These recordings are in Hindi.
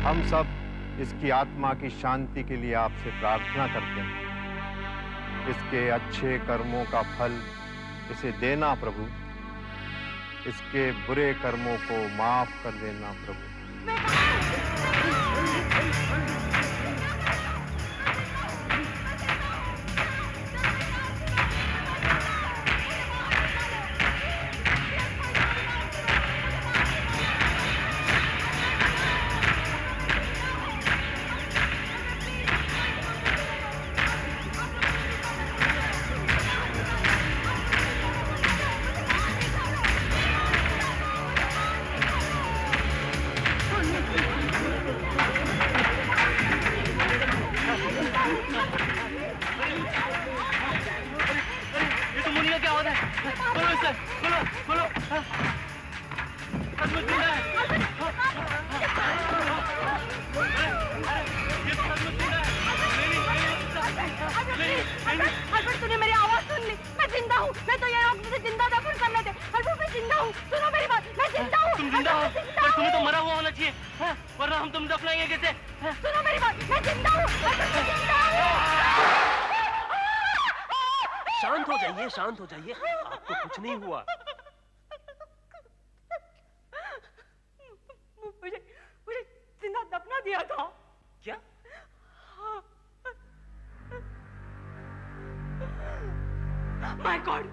हम सब इसकी आत्मा की शांति के लिए आपसे प्रार्थना करते हैं। इसके अच्छे कर्मों का फल इसे देना प्रभु, इसके बुरे कर्मों को माफ कर देना प्रभु। तूने मेरी आवाज सुन ली। मैं जिंदा हूँ। मैं तो ये लोग मुझे जिंदा दफन करने थे। अल्बर्ट मैं जिंदा हूँ। सुनो मेरी बात, मैं जिंदा हूँ। तुम जिंदा हो, पर तुम्हें तो मरा हुआ होना चाहिए, वरना हम तुम दफनाएंगे कैसे? सुनो मेरी बात, मैं जिंदा हूँ। शांत हो जाइए, शांत हो जाइए, आपको कुछ नहीं हुआ। मुझे जिंदा दफना दिया था। क्या? माय गॉड,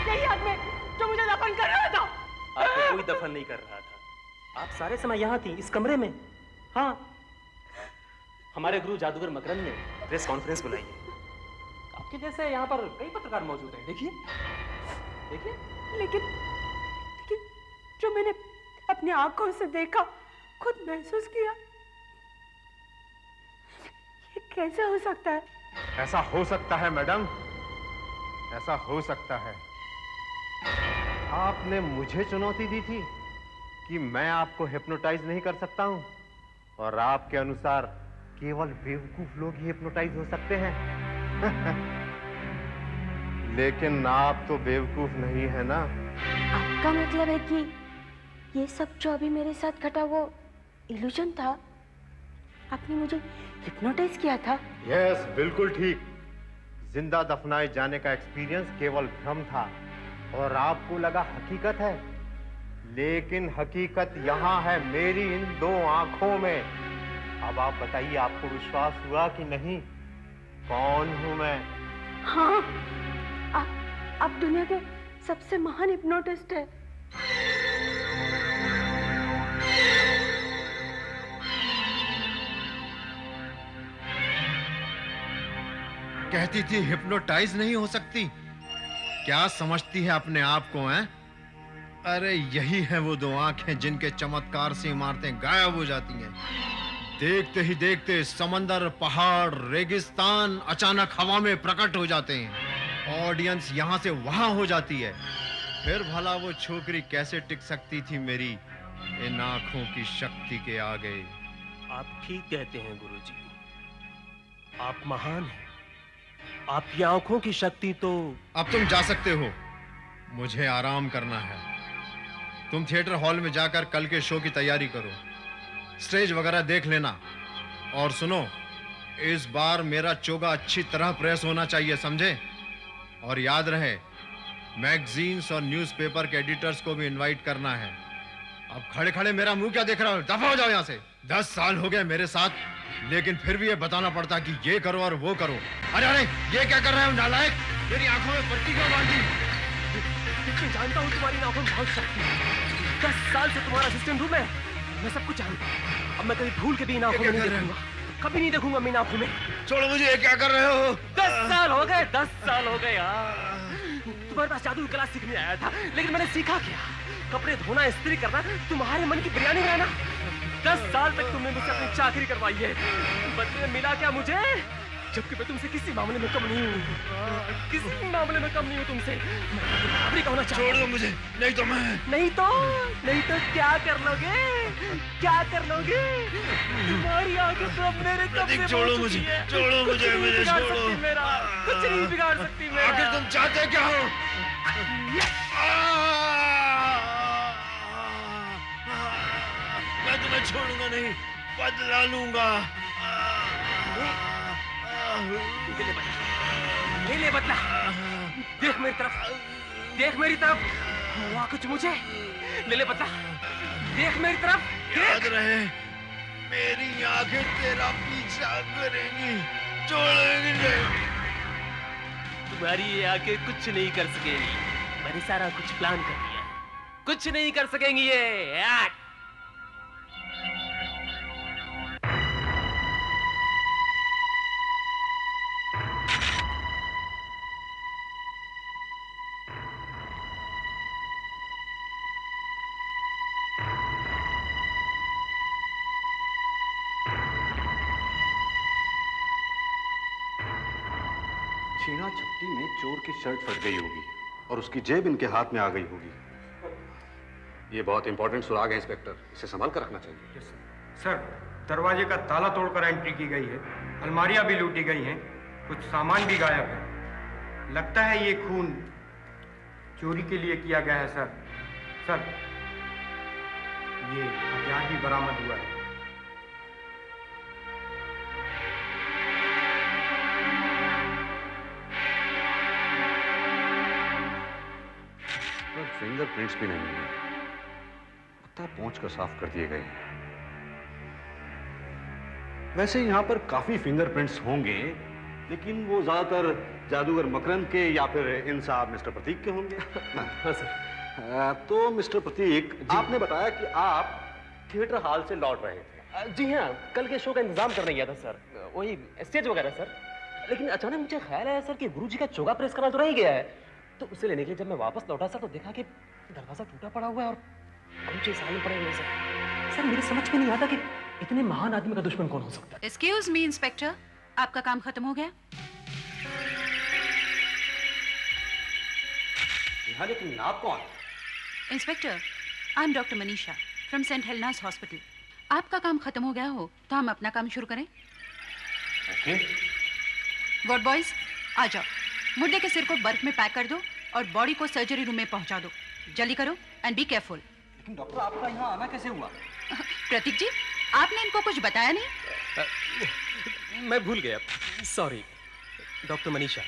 यही आदमी जो मुझे दफन कर रहा था। आपको कोई दफन नहीं कर रहा था। आप सारे समय यहाँ थी, इस कमरे में। हाँ, हमारे गुरु जादूगर मकरंद ने प्रेस कॉन्फ्रेंस बुलाई है। आपके जैसे यहाँ पर कई पत्रकार मौजूद हैं। देखिए, देखिए। लेकिन जो मैंने अपनी आंखों से देखा, खुद महसूस किया, ये कैसे हो सकता है? ऐसा हो सकता है मैडम, ऐसा हो सकता है। आपने मुझे चुनौती दी थी कि मैं आपको हिप्नोटाइज नहीं कर सकता हूं, और आपके अनुसार केवल बेवकूफ लोग ही हिप्नोटाइज हो सकते हैं। लेकिन आप तो बेवकूफ नहीं है ना? आपका मतलब है कि ये सब जो अभी मेरे साथ घटा वो इल्यूजन था? आपने मुझे हिप्नोटाइज किया था? यस, बिल्कुल ठीक। जिंदा दफनाए जाने का एक्सपीरियंस केवल भ्रम था और आपको लगा हकीकत है, लेकिन हकीकत यहाँ है मेरी इन दो आंखों में। अब आप बताइए, आपको विश्वास हुआ कि नहीं? कौन हूं मैं? हाँ, आप दुनिया के सबसे महान हिप्नोटिस्ट है। कहती थी हिप्नोटाइज नहीं हो सकती। क्या समझती है अपने आप को, हैं? अरे यही है वो दो आंखें जिनके चमत्कार से इमारतें गायब हो जाती हैं। देखते ही देखते समंदर, पहाड़, रेगिस्तान अचानक हवा में प्रकट हो जाते हैं। ऑडियंस यहां से वहां हो जाती है। फिर भला वो छोकरी कैसे टिक सकती थी मेरी इन आंखों की शक्ति के आगे? आप ठीक कहते हैं गुरुजी, आप महान हैं। आपकी आंखों की शक्ति तो... अब तुम जा सकते हो, मुझे आराम करना है। तुम थिएटर हॉल में जाकर कल के शो की तैयारी करो, स्टेज वगैरह देख लेना। और सुनो, इस बार मेरा चोगा अच्छी तरह प्रेस होना चाहिए, समझे? और याद रहे, मैगजीन्स और न्यूज़पेपर के एडिटर्स को भी इनवाइट करना है। अब खड़े खड़े मेरा मुंह क्या देख रहा हो? दफा हो जाओ यहां से। 10 साल हो गए मेरे साथ, लेकिन फिर भी ये बताना पड़ता कि ये करो और वो करो। अरे अरे, ये क्या कर रहे हो नालायक? मेरी आंखों में पट्टी क्यों बांधी? मैं जानता हूँ तुम्हारी आंखों में बहुत शक्ति है। 10 साल से तुम्हारा असिस्टेंट हूँ मैं सब कुछ जानता हूँ। अब मैं कभी भूल के भी इन आंखों में नहीं देखूंगा, कभी नहीं देखूंगा मैं इन आंखों में। छोड़ो मुझे, ये क्या कर रहे हो? 10 साल हो गए, 10 साल हो गए यार। तुम्हारे पास जादू की कला सीखने आया था, लेकिन मैंने सीखा क्या? कपड़े धोना, इस्त्री करना, तुम्हारे मन की बिरयानी बनाना। 10 साल तक तुमने मुझसे अपनी चाकरी करवाई है, बदले में मिला क्या मुझे? जबकि मैं तुमसे किसी मामले में कम नहीं हूँ, किसी मामले में कम नहीं हूँ तुमसे। मैं बराबरी का होना चाहता हूँ। छोड़ दो मुझे, नहीं तो मैं... नहीं तो क्या कर लोगे? क्या कर लोगे? तुम्हारी आंखें तो अब मेरे कब्जे में छोड़ो मुझे, छोड़ो मुझे, मुझे छोड़ो। मेरा कुछ नहीं बिगाड़ सकती मेरा। आखिर तुम चाहते क्या हो? मैं तुम्हें छोड़ूंगा नहीं, बदला लूंगा। ले ले बदला। देख मेरी तरफ, देख मेरी तरफ। हुआ कुछ मुझे? ले ले बदला। देख मेरी तरफ। याद रहे, मेरी आंखें तेरा पीछा करेंगी, छोड़ेंगी नहीं। तुम्हारी ये आंखें कुछ नहीं कर सकेंगी। मैंने सारा कुछ प्लान कर लिया है। कुछ नहीं कर सकेंगी ये। छीना झपटी में चोर की शर्ट फट गई होगी और उसकी जेब इनके हाथ में आ गई होगी। ये बहुत इंपॉर्टेंट सुराग है इंस्पेक्टर, इसे संभाल कर रखना चाहिए। सर, दरवाजे का ताला तोड़कर एंट्री की गई है, अलमारियां भी लूटी गई हैं, कुछ सामान भी गायब है। लगता है ये खून चोरी के लिए किया गया है सर। सर, ये हथियार भी बरामद हुआ है। फिंगरप्रिंट्स भी नहीं है, लगता है पहुंच कर साफ कर दिए गए हैं। वैसे यहाँ पर काफी फिंगरप्रिंट्स होंगे, लेकिन वो ज्यादातर जादूगर मकरंद के या फिर इन साहब मिस्टर प्रतीक के होंगे। हाँ सर। तो मिस्टर प्रतीक, आपने बताया कि आप थिएटर हॉल से लौट रहे थे। जी हाँ, कल के शो का इंतजाम करने गया था सर, वही स्टेज वगैरह सर। लेकिन अचानक मुझे ख्याल आया सर कि गुरुजी का चोगा प्रेस करना तो रह गया है, तो उसे लेने के लिए जब मैं वापस लौटा सर तो देखा कि दरवाजा टूटा पड़ा हुआ है और कुछ सामने पड़े हुए सर। सर मेरी समझ में नहीं आता कि इतने महान आदमी का दुश्मन कौन हो सकता है। एक्सक्यूज मी इंस्पेक्टर, आपका काम खत्म हो गया? यहाँ लेकिन आप कौन? Inspector, I am doctor Manisha from Saint Helena's hospital. आपका काम खत्म हो गया हो तो हम अपना काम शुरू करें। ओके। गुड बॉयज, आ जाओ। मुर्दे के सिर को बर्फ में पैक कर दो और बॉडी को सर्जरी रूम में पहुंचा दो। जल्दी करो एंड बी केयरफुल। लेकिन डॉक्टर, आपका यहाँ आना कैसे हुआ? प्रतीक जी, आपने इनको कुछ बताया नहीं? मैं भूल गया, sorry. Doctor Manisha,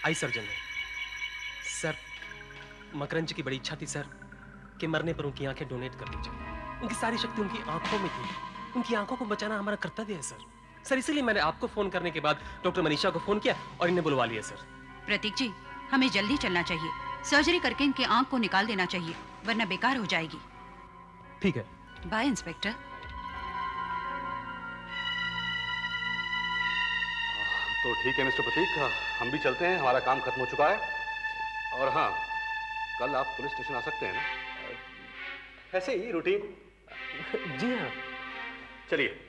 eye surgeon है सर। मकरंद जी की बड़ी इच्छा थी सर कि मरने पर उनकी आंखें डोनेट कर दी जाए। उनकी सारी शक्ति उनकी आंखों में थी। उनकी आंखों को बचाना हमारा कर्तव्य है सर। सर इसीलिए मैंने आपको फोन करने के बाद डॉक्टर मनीषा को फोन किया और इन्हें बुलवा लिया सर। प्रतीक जी, हमें जल्दी चलना चाहिए। सर्जरी करके इनकी आंख को निकाल देना चाहिए, वरना बेकार हो जाएगी। ठीक है। Bye inspector. तो ठीक है मिस्टर प्रतीक, हम भी चलते हैं, हमारा काम खत्म हो चुका है। और हाँ, कल आप पुलिस स्टेशन आ सकते हैं ना, ऐसे ही रूटीन। जी हाँ। चलिए।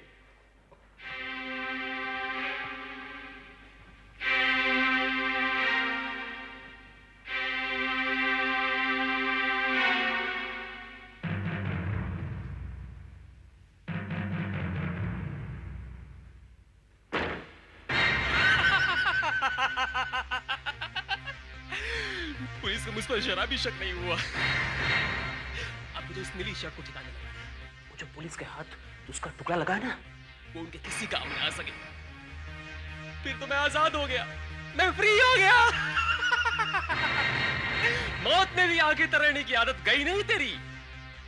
पुलिस को मुझ पर जरा भी शक नहीं हुआ। अब मुझे इस नीली शर्ट को ठिकाने लगा। वो जो पुलिस के हाथ उसका टुकड़ा लगा ना, वो उनके किसी काम में आ सके। फिर तो मैं आजाद हो गया, मैं फ्री हो गया। मौत में भी आंखें तरने की आदत गई नहीं तेरी,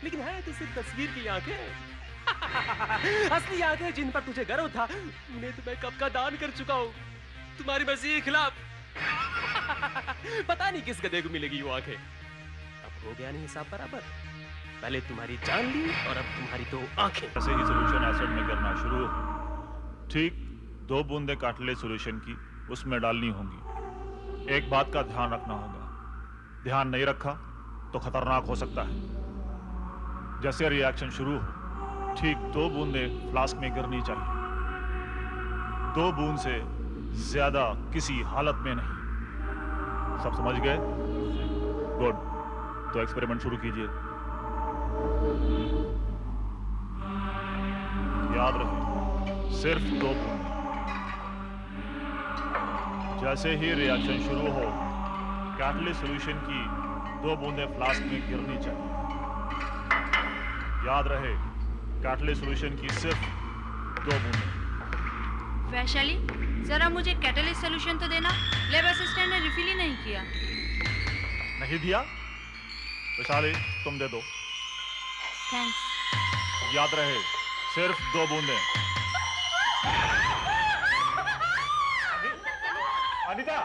लेकिन है तो सिर्फ तस्वीर की आंखें। असली आंखें जिन पर तुझे गर्व था, उन्हें तो मैं कब का दान कर चुका हूं तुम्हारी मर्जी के खिलाफ। पता नहीं किस गधे को मिलेगी वो आंखें। अब हो गया नहीं हिसाब बराबर। पहले तुम्हारी जान ली और अब तुम्हारी दो आंखें। ऐसे ही सोल्यूशन एसिड में करना शुरू हो। ठीक 2 बूंदे कार्टिलेज सोल्यूशन की उसमें डालनी होंगी। एक बात का ध्यान रखना होगा, ध्यान नहीं रखा तो खतरनाक हो सकता है। जैसे रिएक्शन शुरू हो, ठीक 2 बूंदे फ्लास्क में गिरनी चाहिए। 2 बूंद से ज्यादा किसी हालत में नहीं। सब समझ गए? गुड। तो एक्सपेरिमेंट शुरू कीजिए। याद रहे, सिर्फ 2 बूंद। जैसे ही रिएक्शन शुरू हो, कैटलिस्ट सॉल्यूशन की 2 बूंदें फ्लास्क में गिरनी चाहिए। याद रहे, कैटलिस्ट सॉल्यूशन की सिर्फ 2 बूंदें। वैशाली, जरा मुझे कैटलिस्ट सोल्यूशन तो देना। लैब असिस्टेंट ने रिफिल ही नहीं किया। नहीं दिया? वैशाली, तुम दे दो। थैंक्स। याद रहे, सिर्फ 2 बूंदें। अनीता,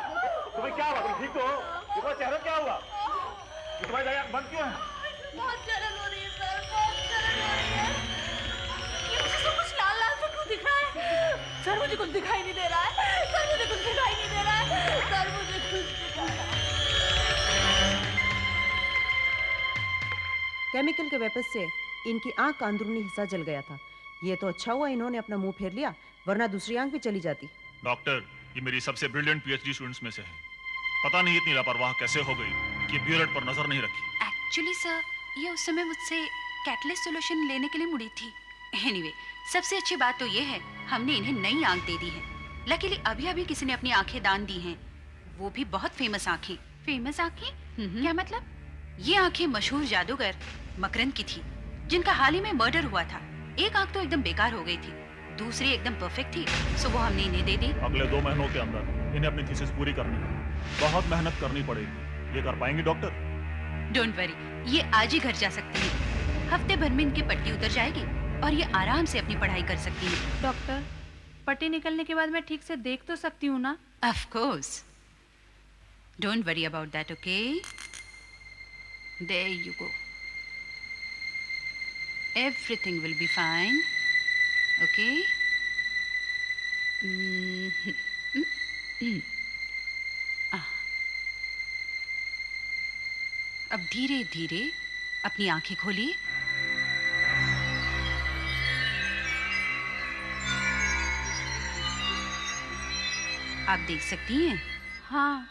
तुम्हें क्या हुआ? तुम ठीक तो हो? तुम्हारा चेहरा क्या हुआ? तुम्हारी आंख बंद क्यों है? बहुत जलन हो रही है सर, बहुत जलन हो रही है। ये मुझे सब कुछ लाल लाल से क्यों दिख रहा है? सर मुझे कुछ दिखाई नहीं दे रहा है। सर मुझे कुछ दिखाई नहीं दे रहा है। सर मुझे कुछ दिखाई। केमिकल के वेपन से इनकी आंख का अंदरूनी हिस्सा जल गया था। ये तो अच्छा हुआ इन्होंने अपना मुंह फेर लिया, वरना दूसरी आंख भी चली जाती। डॉक्टर, ये मेरी सबसे ब्रिलियंट पीएचडी स्टूडेंट्स में से है। पता नहीं इतनी लापरवाह कैसे हो गई कि ब्यूरेट पर नजर नहीं रखी। एक्चुअली सर, ये उस समय मुझसे कैटलिस्ट सॉल्यूशन लेने के लिए मुड़ी थी। एनीवे, सबसे अच्छी बात तो ये है हमने इन्हें नई आंख दे दी है। लकीली अभी अभी किसी ने अपनी आंखें दान दी हैं, वो भी बहुत फेमस आंखें। फेमस आंखें? क्या मतलब? ये आंखें मशहूर जादूगर मकरंद की थी, जिनका हाल ही में मर्डर हुआ था। एक आंख तो एकदम बेकार हो गई थी, दूसरी एकदम परफेक्ट थी, सो वो हमने इन्हें दे दी। अगले 2 महीनों के अंदर इन्हें अपनी थीसिस पूरी करनी है। बहुत मेहनत करनी पड़ेगी। ये कर पाएंगी डॉक्टर? डोंट वरी, ये आज ही घर जा सकती हैं। हफ्ते भर में इनकी पट्टी उतर जाएगी और ये आराम से अपनी पढ़ाई कर सकती हैं। डॉक्टर, पट्टी निकलने के बाद मैं ठीक से देख तो सकती हूँ ना? Of course, don't worry about that, okay? There you go, everything will be fine, okay? अब धीरे धीरे अपनी आंखें खोलिए। आप देख सकती हैं? हाँ,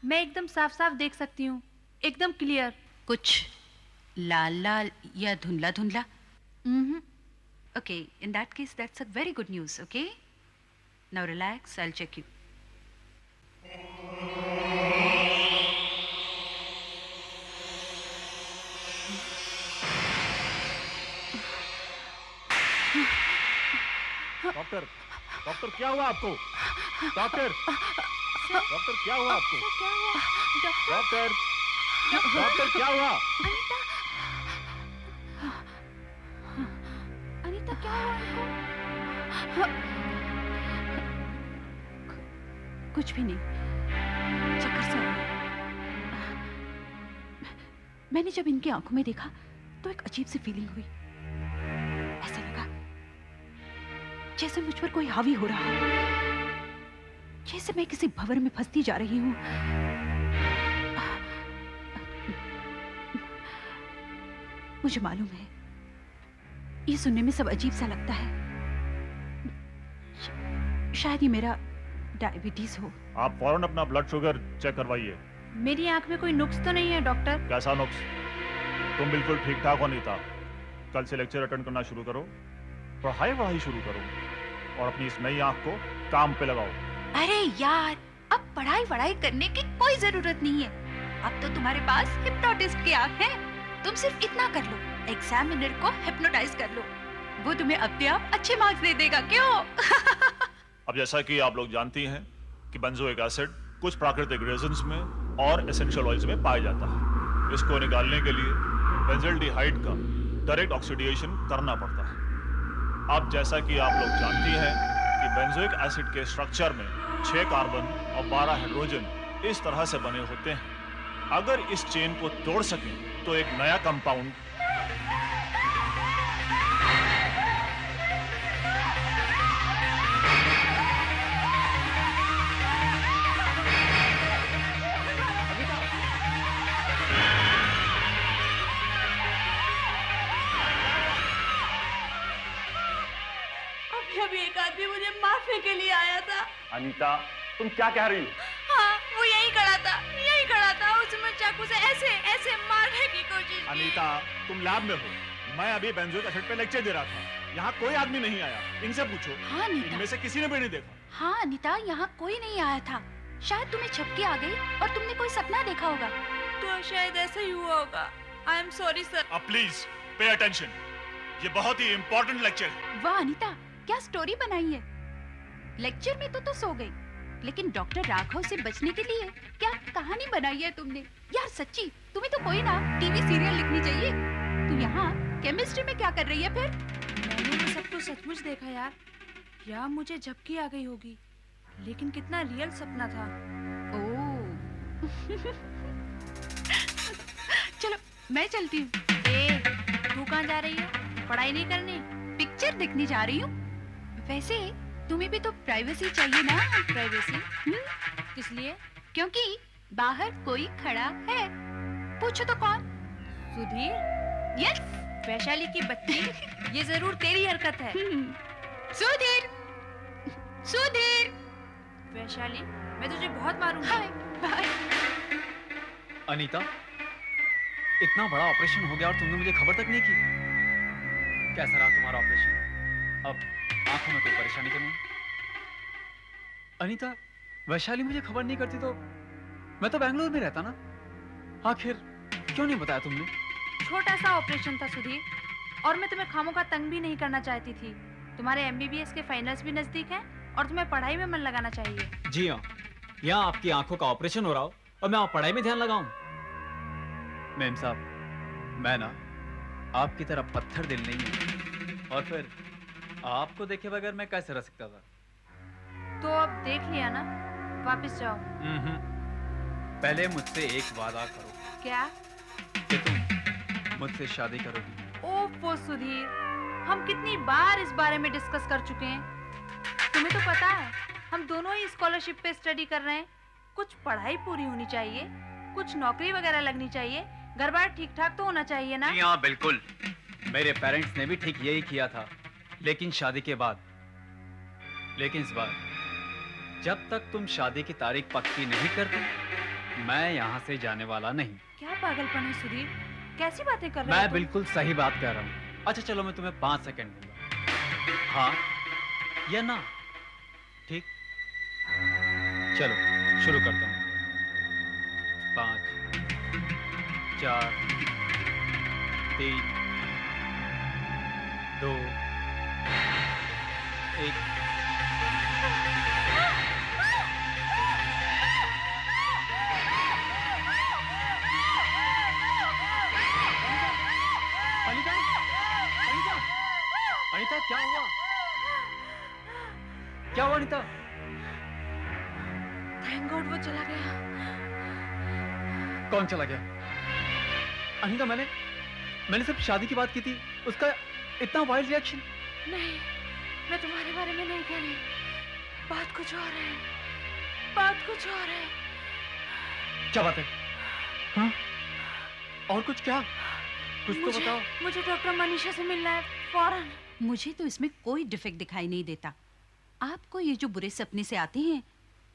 मैं एकदम साफ साफ देख सकती हूँ, एकदम क्लियर। कुछ लाल लाल या धुंधला धुंधला? Okay, in that case, that's a very good news, okay? Now relax, I'll check you. Doctor, doctor क्या हुआ आपको? डॉक्टर, डॉक्टर क्या हुआ आपको? क्या हुआ? डॉक्टर, डॉक्टर क्या हुआ? अनीता, क्या हुआ इनको? कुछ भी नहीं, चक्कर से आ गया। मैंने जब इनकी आंखों में देखा तो एक अजीब सी फीलिंग हुई। ऐसा लगा जैसे मुझ पर कोई हावी हो रहा हो, जैसे मैं किसी भंवर में फंसती जा रही हूं। मुझे मालूम है, ये सुनने में सब अजीब सा लगता है। शायद ये मेरा डायबिटीज हो। आप फौरन अपना ब्लड शुगर चेक करवाइए। मेरी आंख में कोई नुक्स तो नहीं है डॉक्टर? कैसा नुक्स? तुम बिल्कुल ठीक ठाक हो अनीता। कल से लेक्चर अटेंड करना शुरू करो, पढ़ाई शुरू करो और अपनी इस नई आंख को काम पे लगाओ। अरे यार, अब पढ़ाई करने की कोई जरूरत नहीं है। अब तो तुम्हारे पास हिप्नोटिस्ट की आंख है। तुम सिर्फ इतना कर लो, एग्जामिनर को हिप्नोटाइज कर लो, वो तुम्हें अपने आप अच्छे मार्क्स दे देगा। क्यों? अब जैसा कि आप लोग जानती हैं कि बेंजोइक एसिड कुछ प्राकृतिक रेजिन्स में और एसेंशियल ऑयल्स में पाया जाता है। इसको निकालने के लिए बेंजल्डिहाइड का डायरेक्ट ऑक्सीडेशन करना पड़ता है। अब जैसा कि आप लोग जानती हैं कि बेंजोइक एसिड के स्ट्रक्चर में 6 कार्बन और 12 हाइड्रोजन इस तरह से बने होते हैं। अगर इस चेन को तोड़ सकें तो एक नया कंपाउंड अभी एक आदमी मुझे मारने के लिए आया था। अनीता, तुम क्या कह रही हो? हाँ, वो यही खड़ा था, उसमें चाकू से ऐसे मारने की कोशिश की। अनीता, तुम लैब में हो, मैं अभी बेंजोइक एसिड पे लेक्चर दे रहा था। यहाँ कोई आदमी नहीं आया, इनसे पूछो। हाँ अनीता, इनमें से किसी ने भी नहीं देखा। हाँ अनीता, यहाँ कोई नहीं आया था। शायद तुम्हें झपकी आ गई और तुमने कोई सपना देखा होगा। तो शायद ऐसा ही हुआ होगा। I am sorry sir. अब प्लीज पे अटेंशन, ये बहुत ही इंपॉर्टेंट लेक्चर है। वाह अनीता, क्या स्टोरी बनाई है? लेक्चर में तो सो गई, लेकिन डॉक्टर राघव से बचने के लिए क्या कहानी बनाई है तुमने? यार सच्ची, तुम्हें तो कोई ना टीवी सीरियल लिखनी चाहिए। तू यहाँ केमिस्ट्री में क्या कर रही है फिर? मैंने ये सब तो सचमुच देखा यार, या मुझे झपकी आ गई होगी, लेकिन कितना रियल सपना था। चलो मैं चलती हूँ। तू कहाँ जा रही है? पढ़ाई नहीं करनी? पिक्चर देखने जा रही हूँ। वैसे तुम्हें भी तो प्राइवेसी चाहिए ना? प्राइवेसी? किस लिए? क्योंकि बाहर कोई खड़ा है। पूछो तो कौन? सुधीर? यस। वैशाली की बच्ची, ये जरूर तेरी हरकत है। सुधीर, सुधीर। वैशाली, मैं तुझे बहुत मारूंगी। हाय, बाय। अनीता, इतना बड़ा ऑपरेशन हो गया और तुमने मुझे खबर तक नहीं की। कैसा रहा तुम्हारा ऑपरेशन? अब आंखों में कोई परेशानी तो नहीं? अनीता, वैशाली मुझे खबर नहीं करती तो मैं तो बेंगलुरु में रहता ना। आखिर क्यों नहीं बताया तुमने? छोटा सा ऑपरेशन था सुधीर, और मैं तुम्हें खामों तंग भी नहीं करना चाहती थी। तुम्हारे एमबीबीएस के फाइनल्स भी नजदीक हैं और तुम्हें पढ़ाई में मन लगाना चाहिए। जी हाँ, यहाँ आपकी आंखों का ऑपरेशन हो रहा हो और मैं पढ़ाई में ध्यान लगाऊं। मैम साहब, मैं ना आपकी तरह पत्थर दिल नहीं है, और फिर आपको देखे बगैर मैं कैसे रह सकता था? तो अब देख लिया ना, वापस जाओ। पहले मुझसे एक वादा करो। क्या? कि तुम मुझसे शादी करोगी। ओफो सुधीर, हम कितनी बार इस बारे में डिस्कस कर चुके हैं। तुम्हें तो पता है, हम दोनों ही स्कॉलरशिप पे स्टडी कर रहे हैं। कुछ पढ़ाई पूरी होनी चाहिए, कुछ नौकरी वगैरह लगनी चाहिए, घर बार ठीक ठाक तो होना चाहिए ना? जी हाँ, बिल्कुल। मेरे पेरेंट्स ने भी ठीक यही किया था, लेकिन शादी के बाद। लेकिन इस बार जब तक तुम शादी की तारीख पक्की नहीं करते, मैं यहाँ से जाने वाला नहीं। क्या पागलपन है सुधीर, कैसी बातें कर रहे हो मैं तुम? बिल्कुल सही बात कह रहा हूँ। अच्छा चलो, मैं तुम्हें 5 सेकंड दूंगा। हाँ या ना? ठीक, चलो शुरू करता हूँ। 5, 4, 3, 2, 1। अनीता, अनीता, अनीता, क्या हुआ? क्या हुआ अनीता? थैंक गॉड वो चला गया। कौन चला गया? अनीता, मैंने सिर्फ शादी की बात की थी, उसका इतना वाइल्ड रिएक्शन। नहीं, मैं तुम्हारे बारे में नहीं कह रही, बात कुछ और है, बात कुछ और है। क्या बात है? हाँ? और कुछ क्या? कुछ तो बताओ। मुझे डॉक्टर मनीषा से मिलना है, फौरन। मुझे तो इसमें कोई डिफेक्ट दिखाई नहीं देता। आपको ये जो बुरे सपने से आते हैं,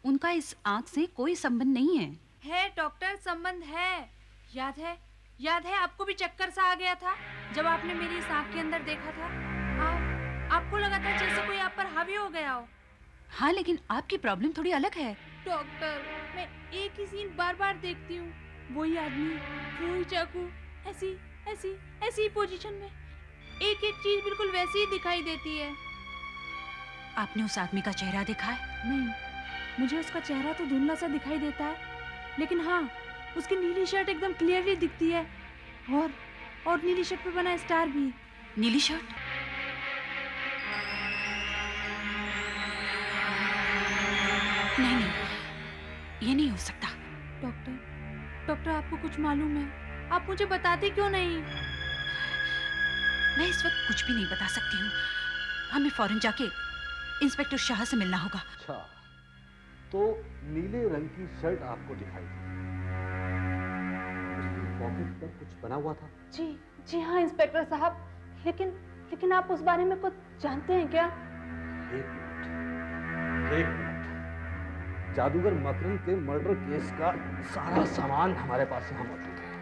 उनका इस आंख से कोई संबंध नहीं है। है डॉक्टर, संबंध है। याद है आपको भी चक्कर सा आ गया था जब आपने मेरी इस आंख के अंदर देखा था। आपको लगा था जैसे कोई आप पर हावी हो गया हो। हाँ, लेकिन आपकी प्रॉब्लम थोड़ी अलग है। डॉक्टर, मैं एक ही सीन बार बार देखती हूँ, वही आदमी, वही चाकू, ऐसी पोजीशन में, एक चीज बिल्कुल वैसी ही दिखाई देती है। आपने उस आदमी का चेहरा देखा है? नहीं, मुझे उसका चेहरा तो धुंधला सा दिखाई देता है, लेकिन हाँ, उसकी नीली शर्ट एकदम क्लियरली दिखती है, और नीली शर्ट पे बना स्टार भी। नीली शर्ट? नहीं, ये नहीं हो सकता। डॉक्टर, आपको कुछ मालूम है? आप मुझे बताते क्यों नहीं? मैं इस वक्त कुछ भी नहीं बता सकती हूँ। हमें फौरन जाके इंस्पेक्टर शाह से मिलना होगा। अच्छा, तो नीले रंग की शर्ट आपको दिखाई दी, उसकी पॉकेट पर कुछ बना हुआ था? जी हाँ इंस्पेक्टर साहब, लेकिन आप उस बारे में कुछ जानते हैं क्या? एक मिनट। जादूगर मकरंद के मर्डर केस का सारा सामान हमारे पास यहाँ मौजूद है।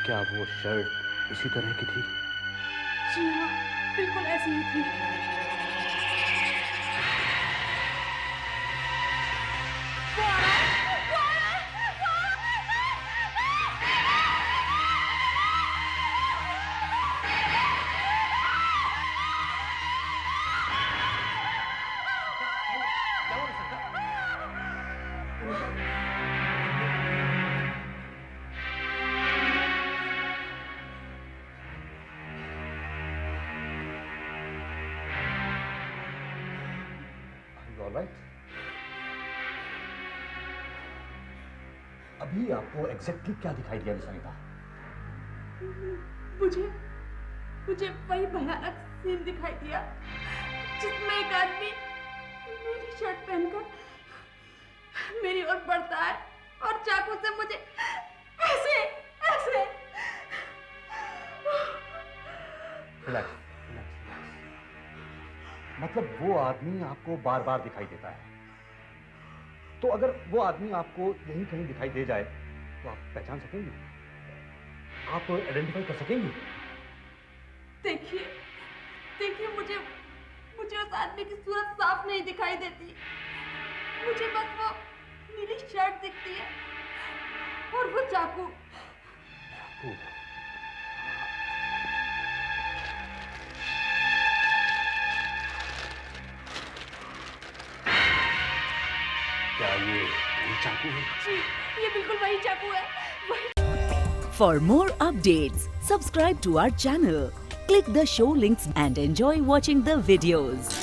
क्या वो शर्ट इसी तरह की थी? जी हाँ, बिल्कुल ऐसी ही थी। All right? अभी आपको एग्जैक्टली क्या दिखाई दिया निशानिता? मुझे वही भयानक सीन दिखाई दिया जिसमें एक आदमी नीली शर्ट पहनकर मेरी ओर बढ़ता है और चाकू से मुझे ऐसे ऐसे। रिलैक्स। मतलब वो आदमी आपको बार बार दिखाई देता है, तो अगर वो आदमी आपको यहीं कहीं दिखाई दे जाए तो आप पहचान सकेंगे, आप आइडेंटिफाई कर सकेंगे? देखिए मुझे उस आदमी की सूरत साफ नहीं दिखाई देती, मुझे बस वो नीली शर्ट दिखती है और वो चाकू। क्या ये वही चाकू है? ये बिल्कुल वही चाकू है। For more updates, subscribe to our channel, click the show links and enjoy watching the videos.